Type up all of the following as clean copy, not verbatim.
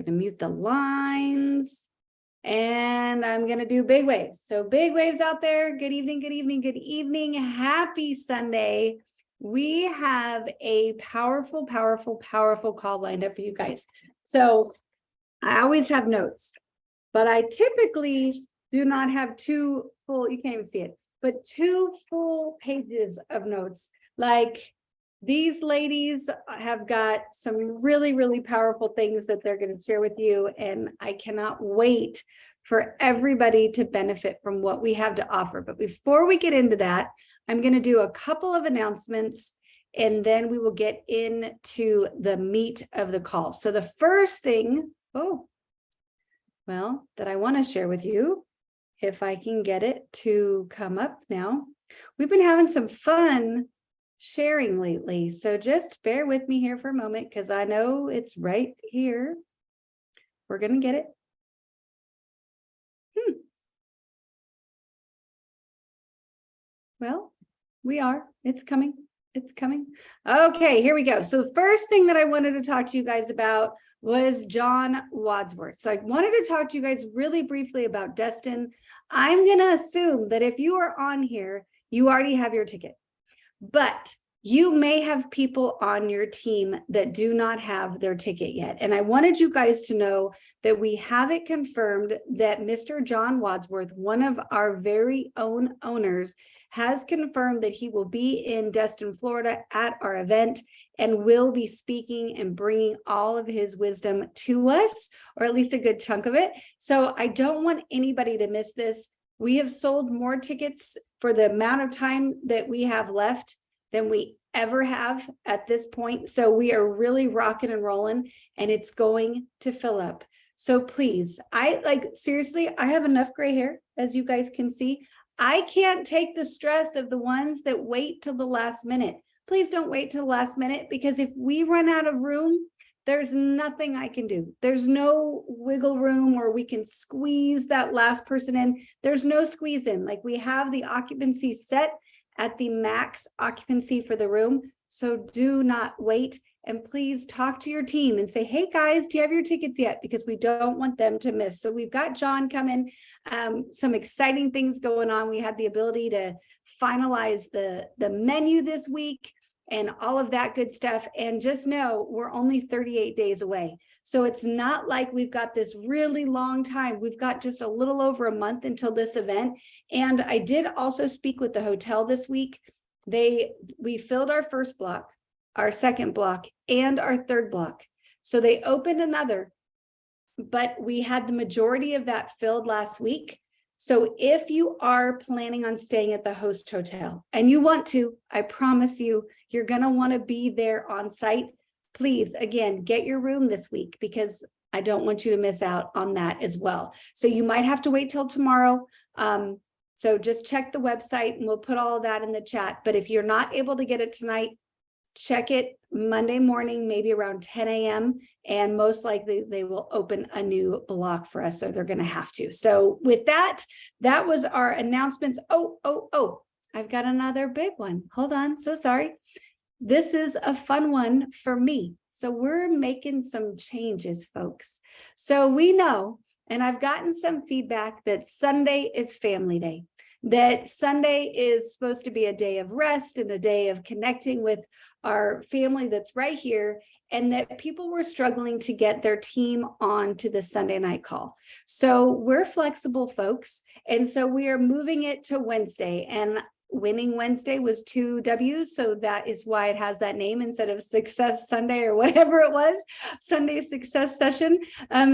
going to mute the lines. And I'm going to do big waves. So big waves out there. Good evening, good evening, good evening. Happy Sunday. We have a powerful, powerful, powerful call lined up for you guys. So I always have notes, but I typically do not have two full, you can't even see it, but two full pages of notes. Like these ladies have got some really, really powerful things that they're going to share with you. And I cannot wait for everybody to benefit from what we have to offer. But before we get into that, I'm going to do a couple of announcements and then we will get into the meat of the call. So the first thing, that I want to share with you, if I can get it to come up now, we've been having some fun sharing lately. So just bear with me here for a moment because I know it's right here. We're going to get it. Well, we are. It's coming. It's coming. Okay, here we go. So the first thing that I wanted to talk to you guys about was John Wadsworth. So I wanted to talk to you guys really briefly about Destin. I'm going to assume that if you are on here, you already have your ticket. But you may have people on your team that do not have their ticket yet. And I wanted you guys to know that we have it confirmed that Mr. John Wadsworth, one of our very own owners, has confirmed that he will be in Destin, Florida at our event and will be speaking and bringing all of his wisdom to us, or at least a good chunk of it. So I don't want anybody to miss this. We have sold more tickets for the amount of time that we have left than we ever have at this point. So we are really rocking and rolling and it's going to fill up. So please, seriously, I have enough gray hair, as you guys can see. I can't take the stress of the ones that wait till the last minute. Please don't wait till the last minute, because if we run out of room, there's nothing I can do. There's no wiggle room where we can squeeze that last person in. There's no squeeze in. Like, we have the occupancy set at the max occupancy for the room. So do not wait. And please talk to your team and say, hey guys, do you have your tickets yet? Because we don't want them to miss. So we've got John coming, some exciting things going on. We had the ability to finalize the menu this week and all of that good stuff. And just know we're only 38 days away. So it's not like we've got this really long time. We've got just a little over a month until this event. And I did also speak with the hotel this week. We filled our first block, our second block, and our third block. So they opened another, but we had the majority of that filled last week. So if you are planning on staying at the host hotel and you want to, I promise you, you're going to want to be there on site. Please, again, get your room this week because I don't want you to miss out on that as well. So you might have to wait till tomorrow. So just check the website and we'll put all of that in the chat. But if you're not able to get it tonight, check it Monday morning, maybe around 10 a.m. And most likely they will open a new block for us. So they're going to have to. So with that, that was our announcements. Oh, I've got another big one. Hold on. So sorry. This is a fun one for me. So we're making some changes, folks. So we know, and I've gotten some feedback that Sunday is family day, that Sunday is supposed to be a day of rest and a day of connecting with our family that's right here, and that people were struggling to get their team on to the Sunday night call. So we're flexible, folks. And so we are moving it to Wednesday, and Winning Wednesday was 2 W's. So that is why it has that name instead of Success Sunday or whatever it was, Sunday Success Session.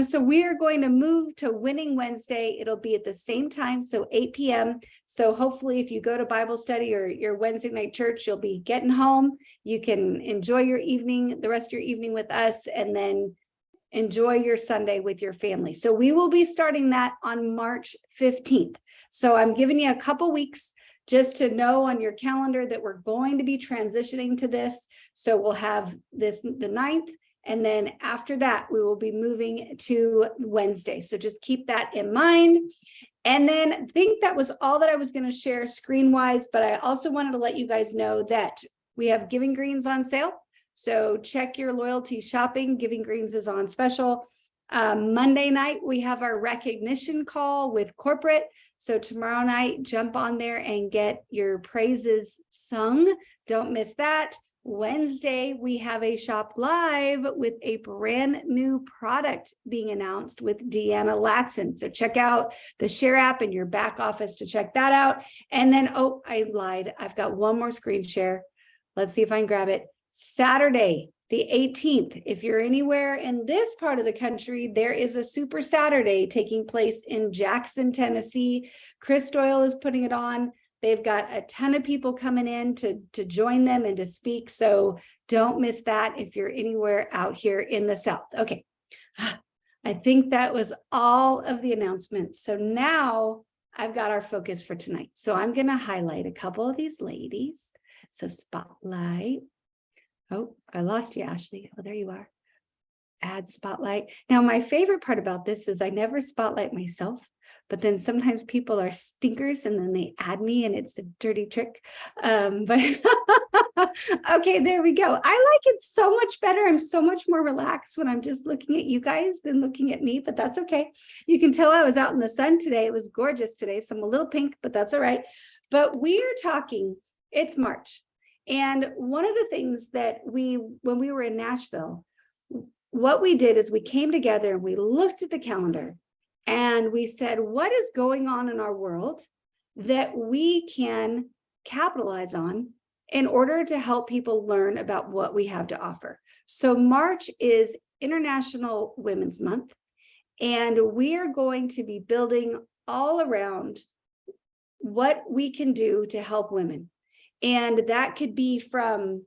So we are going to move to Winning Wednesday. It'll be at the same time, so 8 p.m. So hopefully if you go to Bible study or your Wednesday night church, you'll be getting home. You can enjoy your evening, the rest of your evening with us, and then enjoy your Sunday with your family. So we will be starting that on March 15th. So I'm giving you a couple weeks just to know on your calendar that we're going to be transitioning to this. So we'll have this the 9th, and then after that, we will be moving to Wednesday. So just keep that in mind. And then I think that was all that I was going to share screen-wise, but I also wanted to let you guys know that we have Giving Greens on sale. So check your loyalty shopping. Giving Greens is on special. Monday night, we have our recognition call with corporate. So tomorrow night, jump on there and get your praises sung. Don't miss that. Wednesday, we have a shop live with a brand new product being announced with Deanna Latson. So check out the Share app in your back office to check that out. And then, oh, I lied. I've got one more screen share. Let's see if I can grab it. Saturday, the 18th. If you're anywhere in this part of the country, there is a Super Saturday taking place in Jackson, Tennessee. Chris Doyle is putting it on. They've got a ton of people coming in to join them and to speak. So don't miss that if you're anywhere out here in the South. Okay. I think that was all of the announcements. So now I've got our focus for tonight. So I'm going to highlight a couple of these ladies. So spotlight. Oh, I lost you, Ashley. Oh, there you are. Add spotlight. Now, my favorite part about this is I never spotlight myself, but then sometimes people are stinkers and then they add me and it's a dirty trick. But okay, there we go. I like it so much better. I'm so much more relaxed when I'm just looking at you guys than looking at me, but that's okay. You can tell I was out in the sun today. It was gorgeous today. So I'm a little pink, but that's all right. But we are talking, it's March. And one of the things that when we were in Nashville, what we did is we came together and we looked at the calendar and we said, what is going on in our world that we can capitalize on in order to help people learn about what we have to offer? So March is International Women's Month, and we are going to be building all around what we can do to help women. And that could be from,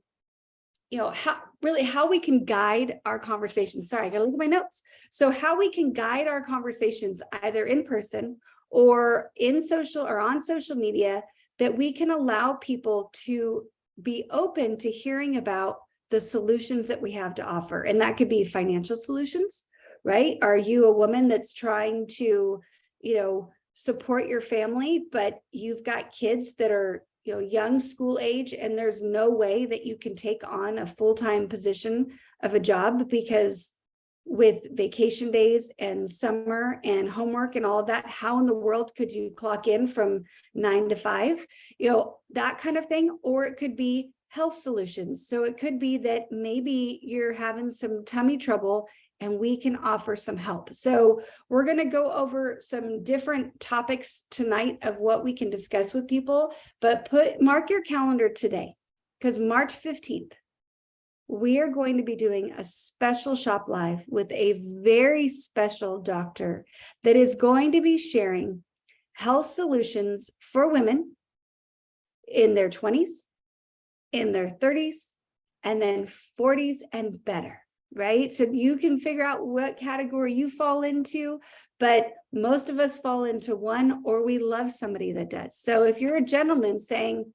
how we can guide our conversations. Sorry, I gotta look at my notes. So how we can guide our conversations either in person or in social or on social media, that we can allow people to be open to hearing about the solutions that we have to offer. And that could be financial solutions, right? Are you a woman that's trying to, support your family, but you've got kids that are young school age, and there's no way that you can take on a full-time position of a job because with vacation days and summer and homework and all of that, how in the world could you clock in from 9 to 5, that kind of thing? Or it could be health solutions. So it could be that maybe you're having some tummy trouble and we can offer some help. So we're going to go over some different topics tonight of what we can discuss with people, but mark your calendar today, because March 15th, we are going to be doing a special shop live with a very special doctor that is going to be sharing health solutions for women in their 20s, in their 30s, and then 40s and better. Right? So you can figure out what category you fall into, but most of us fall into one, or we love somebody that does. So if you're a gentleman saying,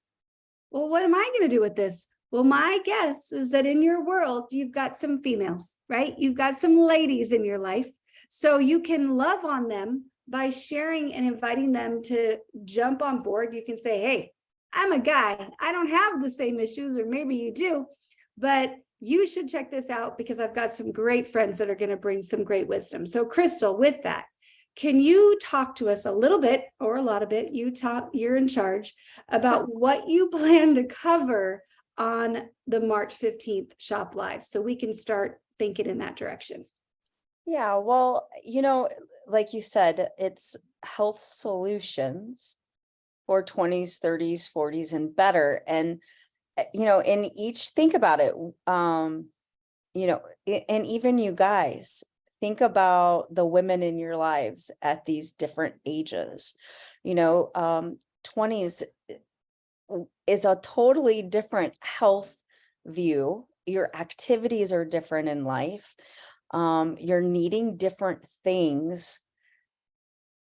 well, what am I going to do with this? Well, my guess is that in your world, you've got some females, right? You've got some ladies in your life. So you can love on them by sharing and inviting them to jump on board. You can say, hey, I'm a guy. I don't have the same issues, or maybe you do, but you should check this out because I've got some great friends that are going to bring some great wisdom. So Crystal, with that, can you talk to us a little bit or a lot of it, you're in charge, about what you plan to cover on the March 15th Shop Live so we can start thinking in that direction? Yeah, well, like you said, it's health solutions for 20s, 30s, 40s, and better. And in each, think about it, and even you guys, think about the women in your lives at these different ages. 20s is a totally different health view. Your activities are different in life. You're needing different things,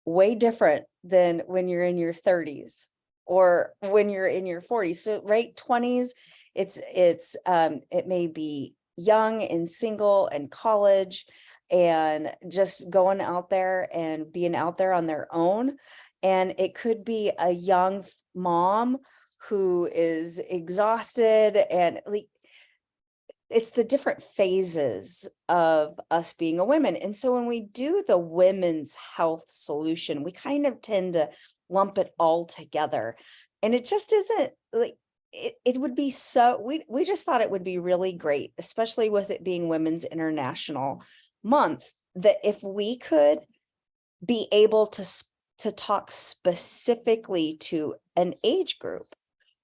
way different than when you're in your 30s. Or when you're in your 40s. So right, 20s, it may be young and single and college and just going out there and being out there on their own. And it could be a young mom who is exhausted, and it's the different phases of us being a woman. And so when we do the women's health solution, we kind of tend to lump it all together. And it just isn't like it would be so we just thought it would be really great, especially with it being Women's International Month, that if we could be able to talk specifically to an age group.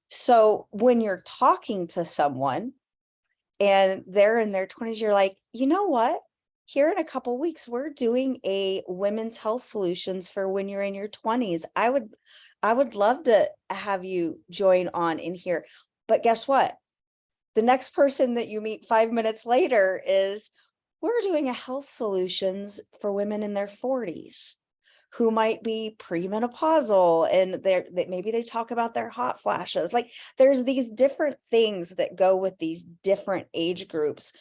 So when you're talking to someone and they're in their 20s, you're like, you know what? Here in a couple weeks, we're doing a women's health solutions for when you're in your 20s. I would love to have you join on in here. But guess what? The next person that you meet 5 minutes later is, we're doing a health solutions for women in their 40s who might be premenopausal, and maybe they talk about their hot flashes. Like, there's these different things that go with these different age groups.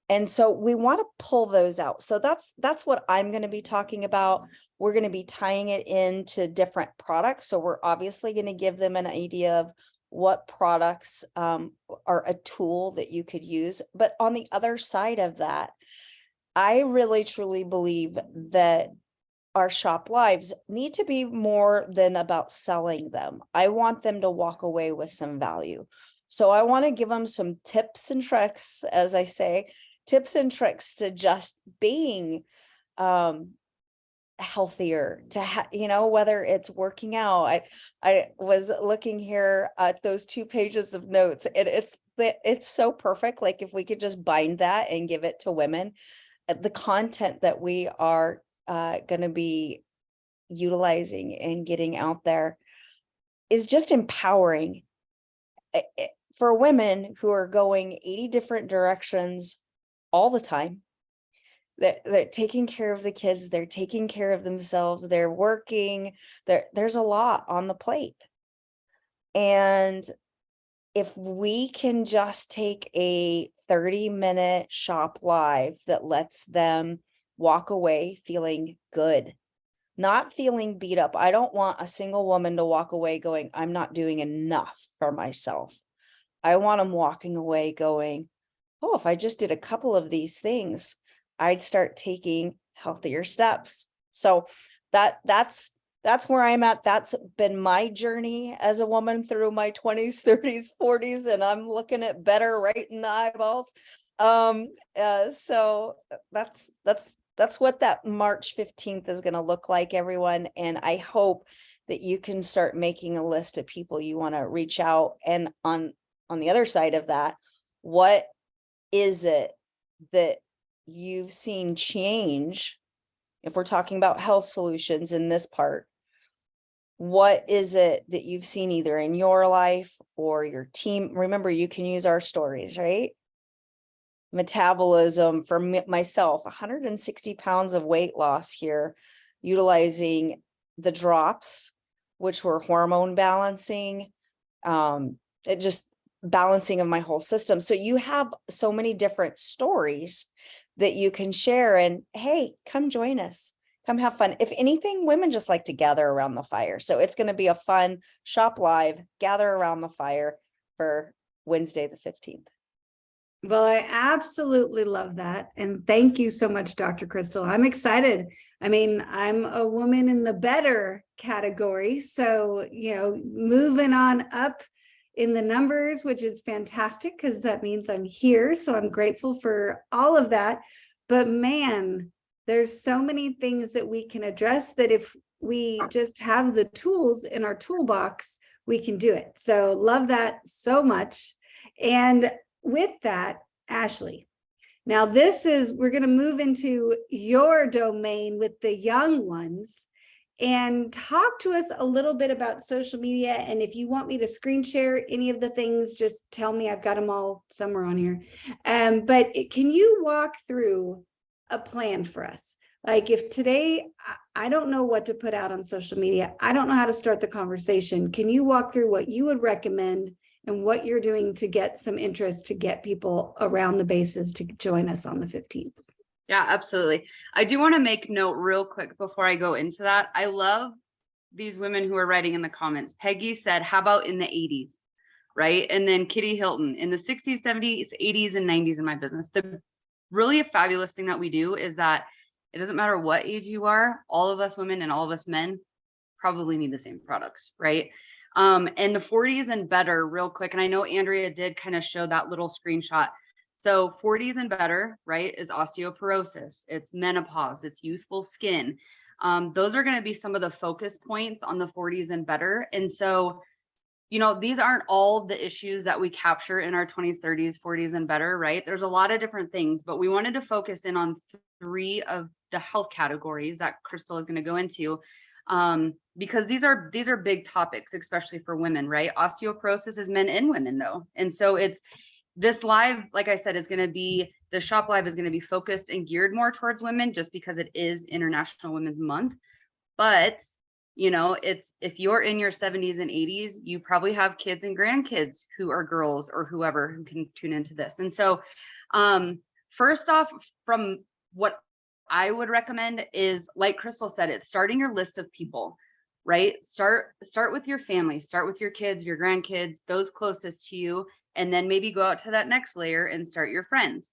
And so we want to pull those out. So that's what I'm going to be talking about. We're going to be tying it into different products. So we're obviously going to give them an idea of what products are a tool that you could use. But on the other side of that, I really truly believe that our shop lives need to be more than about selling them. I want them to walk away with some value. So I want to give them some tips and tricks, as I say, tips and tricks to just being healthier, to whether it's working out. I was looking here at those 2 pages of notes, and it's so perfect. Like, if we could just bind that and give it to women, the content that we are going to be utilizing and getting out there is just empowering for women who are going 80 different directions all the time. They're taking care of the kids, they're taking care of themselves, they're working, there's a lot on the plate. And if we can just take a 30-minute shop live that lets them walk away feeling good, not feeling beat up. I don't want a single woman to walk away going, I'm not doing enough for myself. I want them walking away going, oh, if I just did a couple of these things, I'd start taking healthier steps. So that's where I'm at. That's been my journey as a woman through my 20s, 30s, 40s, and I'm looking at better right in the eyeballs. So that's what that March 15th is going to look like, everyone. And I hope that you can start making a list of people you want to reach out. And on the other side of that, what is it that you've seen change? If we're talking about health solutions in this part, what is it that you've seen either in your life or your team? Remember, you can use our stories, right? Metabolism for myself, 160 pounds of weight loss here, utilizing the drops, which were hormone balancing, it just balancing of my whole system. So you have so many different stories that you can share, and hey, come join us. Come have fun. If anything, women just like to gather around the fire. So it's going to be a fun shop live, gather around the fire for Wednesday, the 15th. Well, I absolutely love that. And thank you so much, Dr. Crystal. I'm excited. I mean, I'm a woman in the better category. So, moving on up in the numbers, which is fantastic because that means I'm here. So I'm grateful for all of that. But man, there's so many things that we can address that if we just have the tools in our toolbox, we can do it. So love that so much. And with that, Ashley, now we're going to move into your domain with the young ones and talk to us a little bit about social media. And if you want me to screen share any of the things, just tell me. I've got them all somewhere on here. But can you walk through a plan for us? Like, if today I don't know what to put out on social media, I don't know how to start the conversation. Can you walk through what you would recommend and what you're doing to get some interest, to get people around the bases to join us on the 15th? Yeah, absolutely. I do want to make note real quick before I go into that. I love these women who are writing in the comments. Peggy said, how about in the 80s? right? And then Kitty Hilton in the 60s, 70s, 80s, and 90s in my business. The really fabulous thing that we do is that it doesn't matter what age you are, all of us women and all of us men probably need the same products, right? And the 40s and better, real quick, and I know Andrea did kind of show that little screenshot. So 40s and better, right, is osteoporosis, it's menopause, it's youthful skin. Those are going to be some of the focus points on the 40s and better. And so, you know, these aren't all the issues that we capture in our 20s, 30s, 40s and better, right? There's a lot of different things, but we wanted to focus in on 3 of the health categories that Crystal is going to go into, because these are big topics, especially for women, right? Osteoporosis is men and women though. And so it's this live, like I said, is going to be, the shop live is going to be focused and geared more towards women just because it is International Women's Month. But, you know, it's, if you're in your 70s and 80s, you probably have kids and grandkids who are girls or whoever who can tune into this. And so, first off, from what I would recommend is, like Crystal said, it's starting your list of people, right? Start with your family, start with your kids, your grandkids, those closest to you, and then maybe go out to that next layer and start your friends.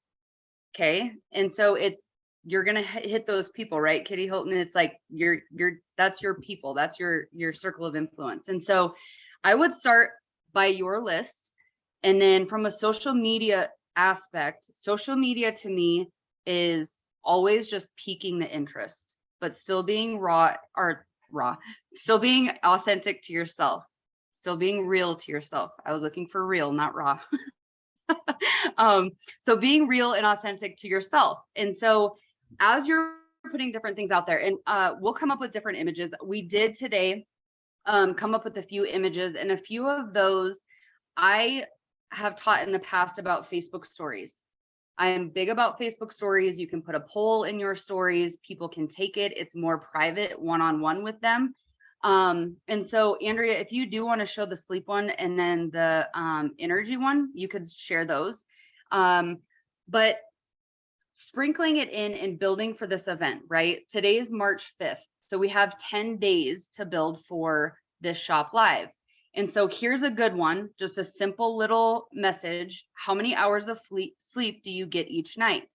Okay. And so it's, you're going to hit those people, right? Kitty Hilton, it's like that's your people, that's your circle of influence. And so I would start by your list. And then from a social media aspect, social media to me is always just piquing the interest, but still being still being authentic to yourself, still being real to yourself. I was looking for real, not raw. So being real and authentic to yourself. And so as you're putting different things out there, and we'll come up with different images. We did today come up with a few images, and a few of those I have taught in the past about Facebook stories. I am big about Facebook stories. You can put a poll in your stories. People can take it. It's more private, one-on-one with them. And so Andrea, if you do want to show the sleep one and then the energy one, you could share those. But sprinkling it in and building for this event, right? Today is March 5th. So we have 10 days to build for this shop live. And so here's a good one, just a simple little message. How many hours of sleep do you get each night?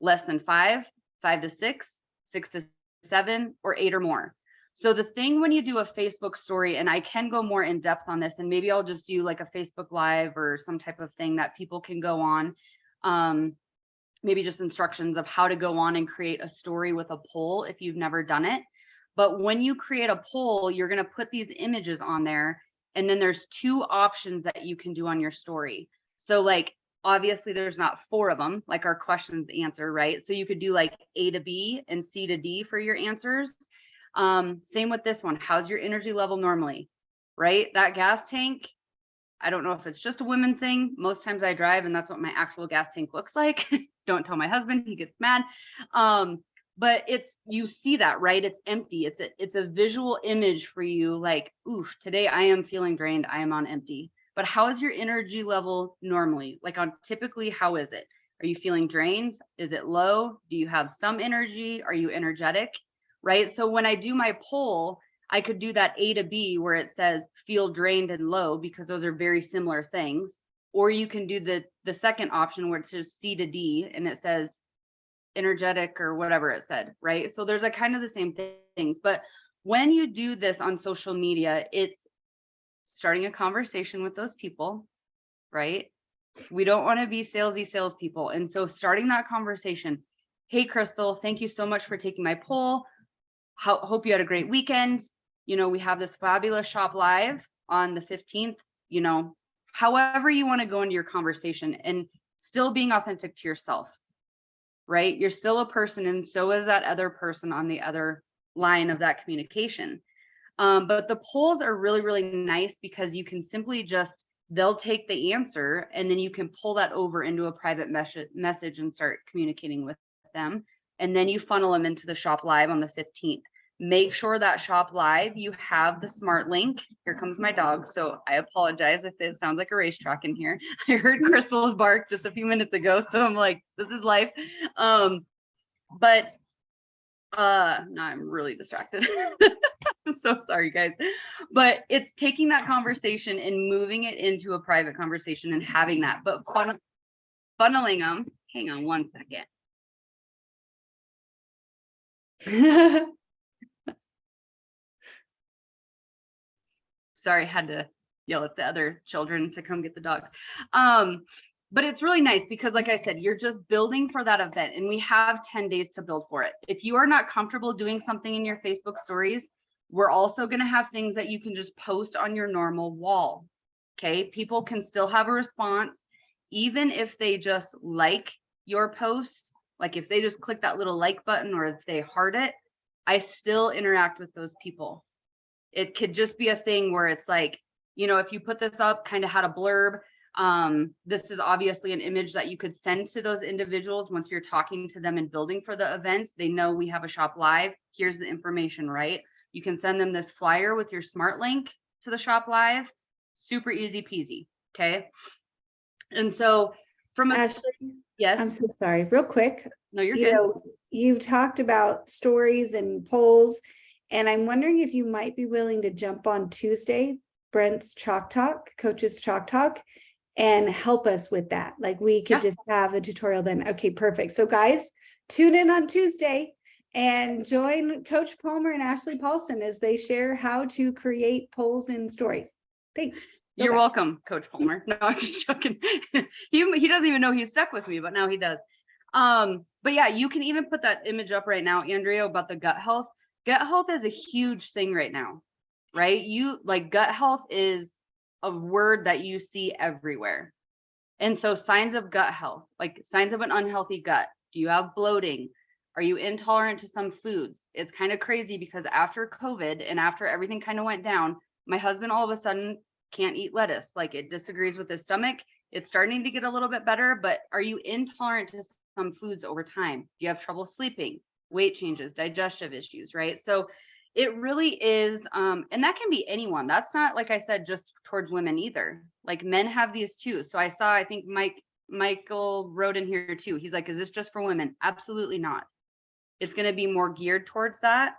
Less than 5, 5 to 6, 6 to 7, or 8 or more. So the thing when you do a Facebook story, and I can go more in depth on this, and maybe I'll just do like a Facebook Live or some type of thing that people can go on. Maybe just instructions of how to go on and create a story with a poll if you've never done it. But when you create a poll, you're going to put these images on there. And then there's 2 options that you can do on your story. So like, obviously there's not 4 of them, like our questions answer, right? So you could do like A to B and C to D for your answers. Same with this one. How's your energy level normally, right? That gas tank, I don't know if it's just a women thing. Most times I drive and that's what my actual gas tank looks like. Don't tell my husband, he gets mad. But it's, you see that, right? It's empty. It's a visual image for you. Like, oof, today I am feeling drained. I am on empty. But how is your energy level normally? Like on typically, how is it? Are you feeling drained? Is it low? Do you have some energy? Are you energetic? Right? So when I do my poll, I could do that A to B where it says feel drained and low, because those are very similar things. Or you can do the second option where it says C to D and it says energetic or whatever it said, right? So there's a kind of the same things. But when you do this on social media, it's starting a conversation with those people, right? We don't want to be salesy salespeople. And so starting that conversation, hey, Crystal, thank you so much for taking my poll. Hope you had a great weekend. You know, we have this fabulous shop live on the 15th, you know, however you want to go into your conversation and still being authentic to yourself, right? You're still a person and so is that other person on the other line of that communication. But the polls are really, really nice because you can simply just, they'll take the answer and then you can pull that over into a private message and start communicating with them. And then you funnel them into the shop live on the 15th. Make sure that shop live, you have the smart link. Here comes my dog. So I apologize if it sounds like a racetrack in here. I heard Crystal's bark just a few minutes ago. So I'm like, this is life. But now I'm really distracted. So sorry, guys. But it's taking that conversation and moving it into a private conversation and having that, but funneling them. Hang on one second. Sorry, had to yell at the other children to come get the dogs. But it's really nice because, like I said, you're just building for that event, and we have 10 days to build for it. If you are not comfortable doing something in your Facebook stories, we're also going to have things that you can just post on your normal wall. Okay, people can still have a response, even if they just like your post. Like if they just click that little like button or if they heart it, I still interact with those people. It could just be a thing where it's like, you know, if you put this up, kind of had a blurb. This is obviously an image that you could send to those individuals once you're talking to them and building for the event. They know we have a shop live. Here's the information, right? You can send them this flyer with your smart link to the shop live. Super easy peasy. Okay. And so from a Ashley, yes. I'm so sorry. Real quick, No, you're good. You've talked about stories and polls, and I'm wondering if you might be willing to jump on Tuesday, Brent's Chalk Talk, Coach's Chalk Talk, and help us with that. Like we could just have a tutorial then. Okay, perfect. So guys, tune in on Tuesday and join Coach Palmer and Ashley Paulson as they share how to create polls and stories. Thanks. You're welcome, Coach Palmer. No, I'm just joking. He doesn't even know he's stuck with me, but now he does. But yeah, you can even put that image up right now, Andrea, about the gut health. Gut health is a huge thing right now, right? You like gut health is a word that you see everywhere. And so signs of gut health, like signs of an unhealthy gut. Do you have bloating? Are you intolerant to some foods? It's kind of crazy because after COVID and after everything kind of went down, my husband all of a sudden can't eat lettuce. Like it disagrees with his stomach. It's starting to get a little bit better, but are you intolerant to some foods over time? Do you have trouble sleeping, weight changes, digestive issues, right? So it really is, and that can be anyone. That's not, like I said, just towards women either. Like men have these too. So I think Michael wrote in here too. He's like, is this just for women? Absolutely not. It's going to be more geared towards that,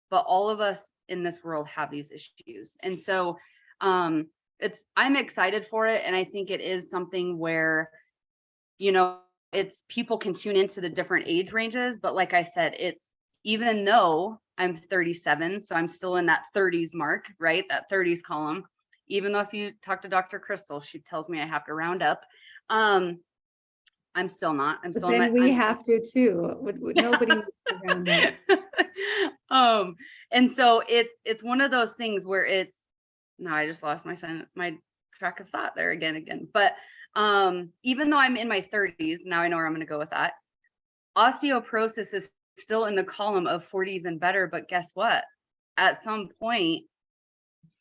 but all of us in this world have these issues. And so I'm excited for it. And I think it is something where, you know, it's people can tune into the different age ranges. But like I said, it's even though I'm 37, so I'm still in that 30s mark, right? That 30s column. Even though if you talk to Dr. Crystal, she tells me I have to round up. I'm still not. I'm still. Then we have to too. Nobody needs to round up. And so it's one of those things where it's. Now I just lost my track of thought there again. But even though I'm in my 30s, now I know where I'm going to go with that. Osteoporosis is still in the column of 40s and better, but guess what? At some point,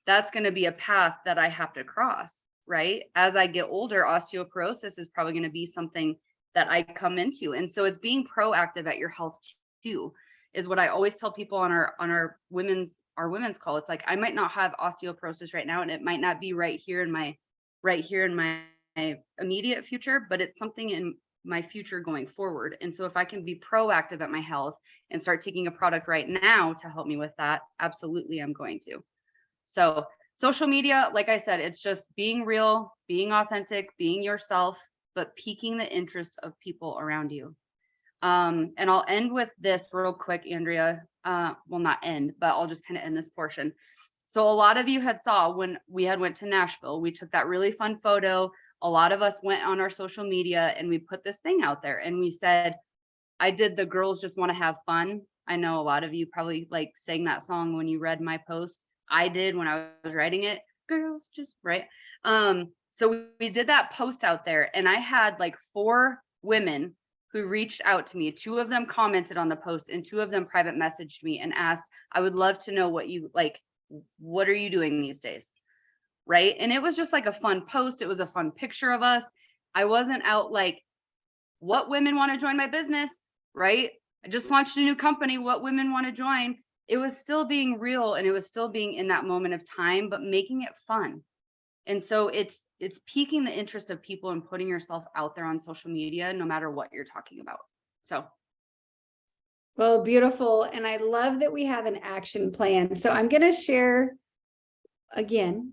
that's going to be a path that I have to cross, right? As I get older, osteoporosis is probably going to be something that I come into. And so it's being proactive at your health too, is what I always tell people on our women's call. It's like, I might not have osteoporosis right now, and it might not be right here in my immediate future, but it's something in my future going forward. And so if I can be proactive at my health and start taking a product right now to help me with that, absolutely I'm going to. So social media, like I said, it's just being real, being authentic, being yourself, but piquing the interest of people around you. And I'll end with this real quick, Andrea. Well, not end, but I'll just kind of end this portion. So a lot of you had saw when we went to Nashville, we took that really fun photo. A lot of us went on our social media and we put this thing out there and we said, I did the girls just want to have fun. I know a lot of you probably like sang that song when you read my post. I did when I was writing it, girls just right. So we did that post out there and I had like 4 women who reached out to me. 2 of them commented on the post and 2 of them private messaged me and asked, I would love to know what are you doing these days? Right. And it was just like a fun post. It was a fun picture of us. I wasn't out like, what women want to join my business? Right. I just launched a new company. What women want to join? It was still being real and it was still being in that moment of time, but making it fun. And so it's piquing the interest of people and putting yourself out there on social media, no matter what you're talking about. So Well, beautiful. And I love that we have an action plan. So I'm going to share again,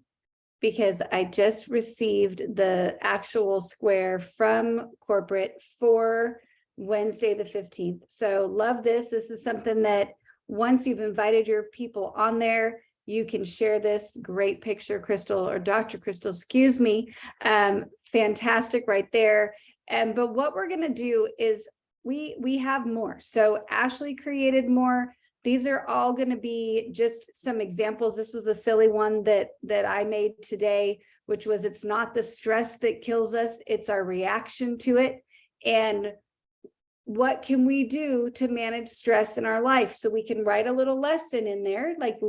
because I just received the actual square from corporate for Wednesday, the 15th. So love this. This is something that once you've invited your people on there, you can share this great picture, Crystal, or Dr. Crystal, excuse me. Fantastic right there. But what we're going to do is we have more. So Ashley created more. These are all going to be just some examples. This was a silly one that I made today, which was, it's not the stress that kills us, it's our reaction to it. And what can we do to manage stress in our life? So we can write a little lesson in there, like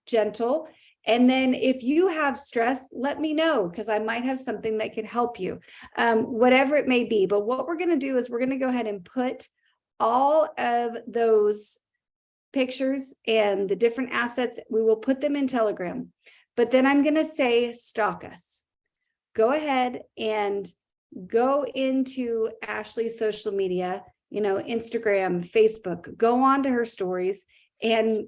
gentle. And then if you have stress, let me know, because I might have something that could help you, whatever it may be. But what we're going to do is we're going to go ahead and put all of those pictures and the different assets, we will put them in Telegram. But then I'm going to say, stalk us. Go ahead and go into Ashley's social media, Instagram, Facebook, go on to her stories and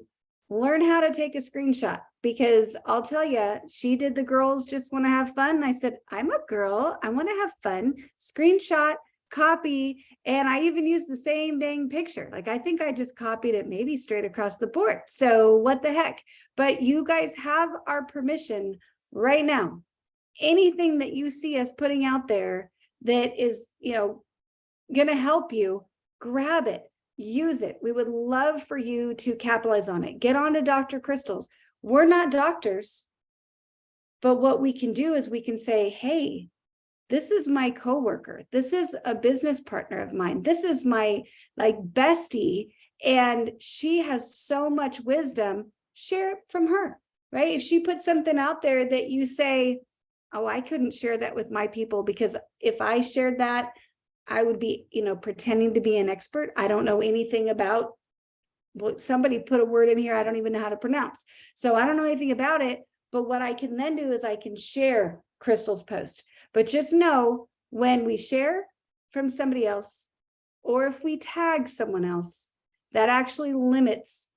learn how to take a screenshot, because I'll tell you, she did the girls just want to have fun. I said, I'm a girl, I want to have fun. Screenshot, copy, and I even used the same dang picture. Like, I think I just copied it maybe straight across the board. So what the heck? But you guys have our permission right now. Anything that you see us putting out there that is, going to help you, grab it, use it. We would love for you to capitalize on it. Get on to Dr. Crystal's. We're not doctors, but what we can do is we can say, hey, this is my coworker. This is a business partner of mine. This is my bestie, and she has so much wisdom. Share it from her, right? If she puts something out there that you say, oh, I couldn't share that with my people, because if I shared that, I would be, pretending to be an expert. I don't know anything about, well, somebody put a word in here I don't even know how to pronounce. So I don't know anything about it, but what I can then do is I can share Crystal's post. But just know, when we share from somebody else, or if we tag someone else, that actually limits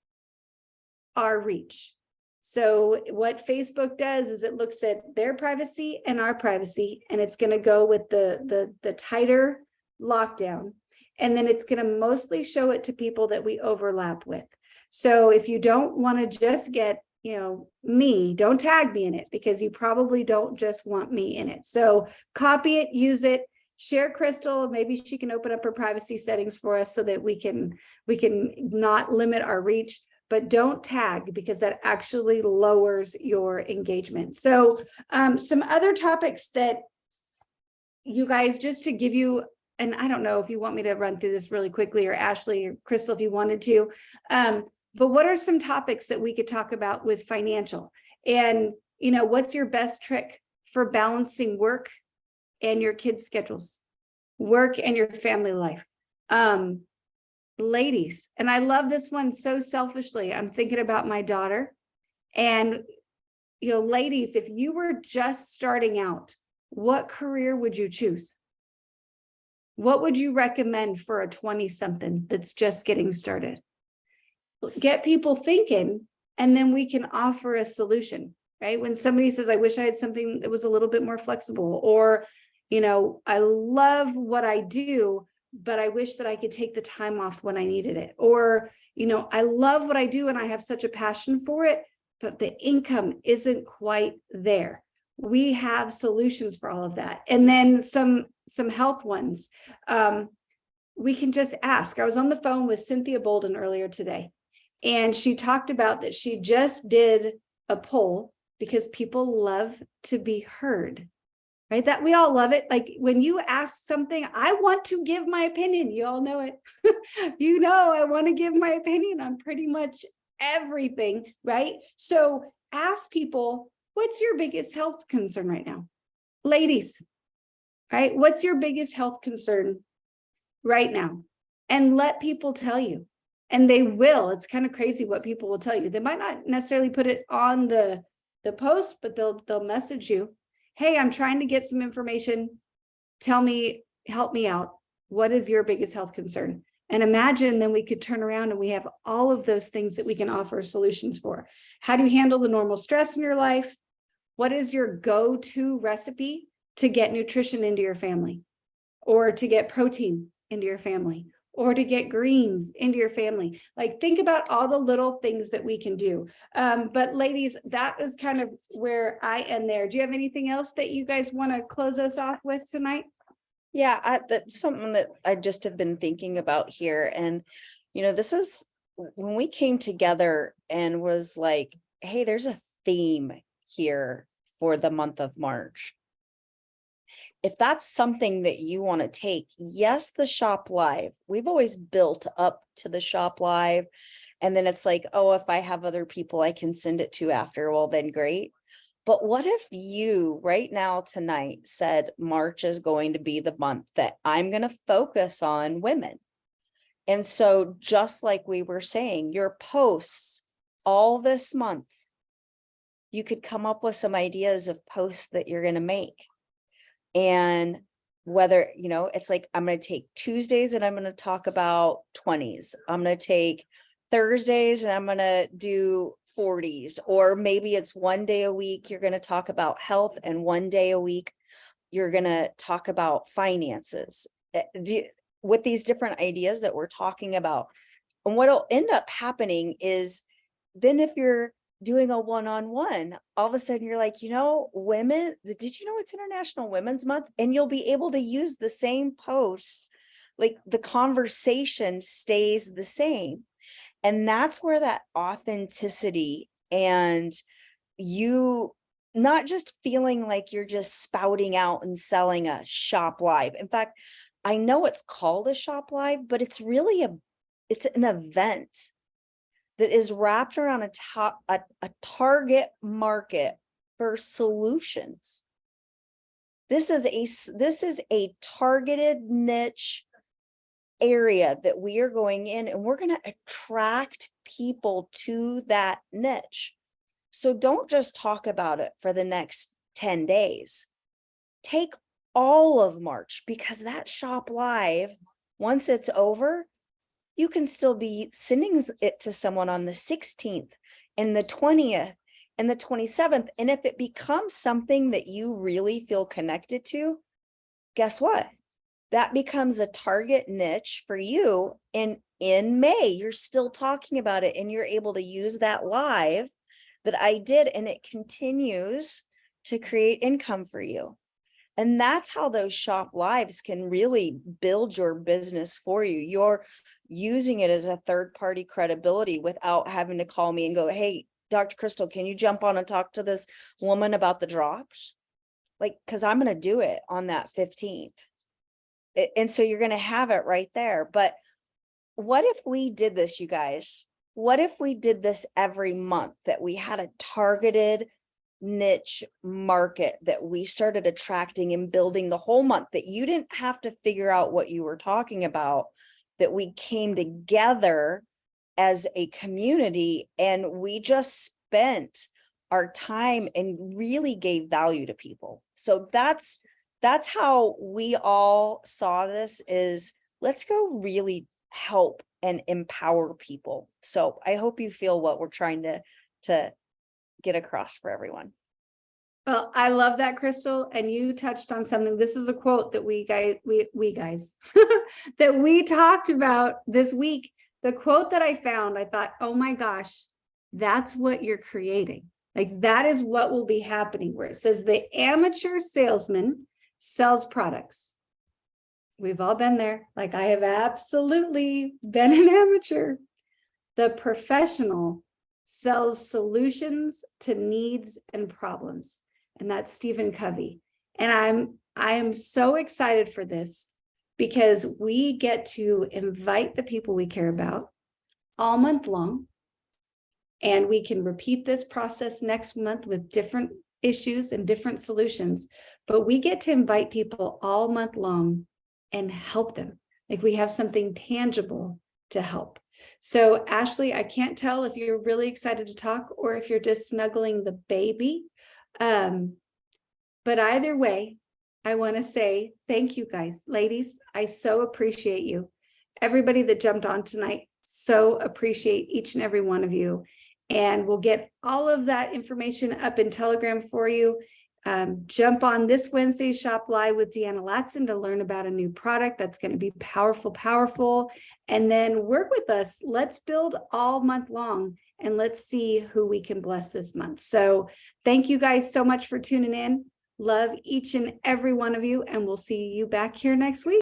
our reach. So what Facebook does is it looks at their privacy and our privacy, and it's going to go with the tighter lockdown. And then it's going to mostly show it to people that we overlap with. So if you don't want to just get, me, don't tag me in it, because you probably don't just want me in it. So copy it, use it, share Crystal. Maybe she can open up her privacy settings for us so that we can not limit our reach, but don't tag, because that actually lowers your engagement. So some other topics that you guys, just to give you, and I don't know if you want me to run through this really quickly, or Ashley or Crystal, if you wanted to, but what are some topics that we could talk about with financial? And, what's your best trick for balancing work and your kids' schedules, work and your family life? Ladies, and I love this one so selfishly. I'm thinking about my daughter, and, ladies, if you were just starting out, what career would you choose? What would you recommend for a 20-something that's just getting started? Get people thinking, and then we can offer a solution, right? When somebody says, I wish I had something that was a little bit more flexible, or, I love what I do, but I wish that I could take the time off when I needed it. Or, I love what I do and I have such a passion for it, but the income isn't quite there. We have solutions for all of that. And then some health ones. We can just ask. I was on the phone with Cynthia Bolden earlier today, and she talked about that she just did a poll because people love to be heard, right? That we all love it. Like when you ask something, I want to give my opinion. You all know it. I want to give my opinion on pretty much everything, right? So ask people, what's your biggest health concern right now? Ladies, right? What's your biggest health concern right now? And let people tell you. And they will. It's kind of crazy what people will tell you. They might not necessarily put it on the post, but they'll message you. Hey, I'm trying to get some information. Tell me, help me out. What is your biggest health concern? And imagine then we could turn around and we have all of those things that we can offer solutions for. How do you handle the normal stress in your life? What is your go-to recipe to get nutrition into your family, or to get protein into your family, or to get greens into your family? Like, think about all the little things that we can do. But ladies, that is kind of where I end there. Do you have anything else that you guys want to close us off with tonight? Yeah, that's something that I just have been thinking about here. And, this is when we came together and was like, hey, there's a theme here for the month of March. If that's something that you want to take, yes, the Shop Live, we've always built up to the Shop Live. And then it's like, oh, if I have other people I can send it to after, well, then great. But what if you right now tonight said March is going to be the month that I'm going to focus on women? And so just like we were saying, your posts all this month, you could come up with some ideas of posts that you're going to make. And whether, it's like, I'm going to take Tuesdays and I'm going to talk about 20s. I'm going to take Thursdays and I'm going to do 40s, or maybe it's one day a week you're going to talk about health, and one day a week you're going to talk about finances. With these different ideas that we're talking about. And what'll end up happening is then if you're doing a one-on-one, all of a sudden you're like, women, did you know it's International Women's Month? And you'll be able to use the same posts, like the conversation stays the same. And that's where that authenticity, and you not just feeling like you're just spouting out and selling a Shop Live. In fact, I know it's called a Shop Live, but it's really it's an event that is wrapped around a target market for solutions. This is a targeted niche area that we are going in, and we're going to attract people to that niche. So don't just talk about it for the next 10 days. Take all of March, because that Shop Live, once it's over, you can still be sending it to someone on the 16th and the 20th and the 27th. And if it becomes something that you really feel connected to, guess what? That becomes a target niche for you. And in May, you're still talking about it, and you're able to use that live that I did, and it continues to create income for you. And that's how those Shop Lives can really build your business for you. You're using it as a third-party credibility without having to call me and go, hey, Dr. Crystal, can you jump on and talk to this woman about the drops? Like, because I'm going to do it on that 15th. And so you're going to have it right there. But what if we did this, you guys? What if we did this every month, that we had a targeted niche market that we started attracting and building the whole month, that you didn't have to figure out what you were talking about, that we came together as a community and we just spent our time and really gave value to people. So that's how we all saw this, is let's go really help and empower people. So I hope you feel what we're trying to get across for everyone. Well, I love that, Crystal. And you touched on something. This is a quote that we guys that we talked about this week. The quote that I found, I thought, oh my gosh, that's what you're creating. Like, that is what will be happening, where it says the amateur salesman sells products. We've all been there. Like, I have absolutely been an amateur. The professional sells solutions to needs and problems. And that's Stephen Covey. And I am so excited for this, because we get to invite the people we care about all month long. And we can repeat this process next month with different issues and different solutions. But we get to invite people all month long and help them. Like, we have something tangible to help. So Ashley, I can't tell if you're really excited to talk or if you're just snuggling the baby. But either way, I want to say thank you guys, ladies. I so appreciate you. everybody that jumped on tonight. So appreciate each and every one of you. And we'll get all of that information up in Telegram for you. Jump on this Wednesday Shop Live with Deanna Latson to learn about a new product that's going to be powerful, powerful. And then work with us. Let's build all month long and let's see who we can bless this month. So thank you guys so much for tuning in. Love each and every one of you, and we'll see you back here next week.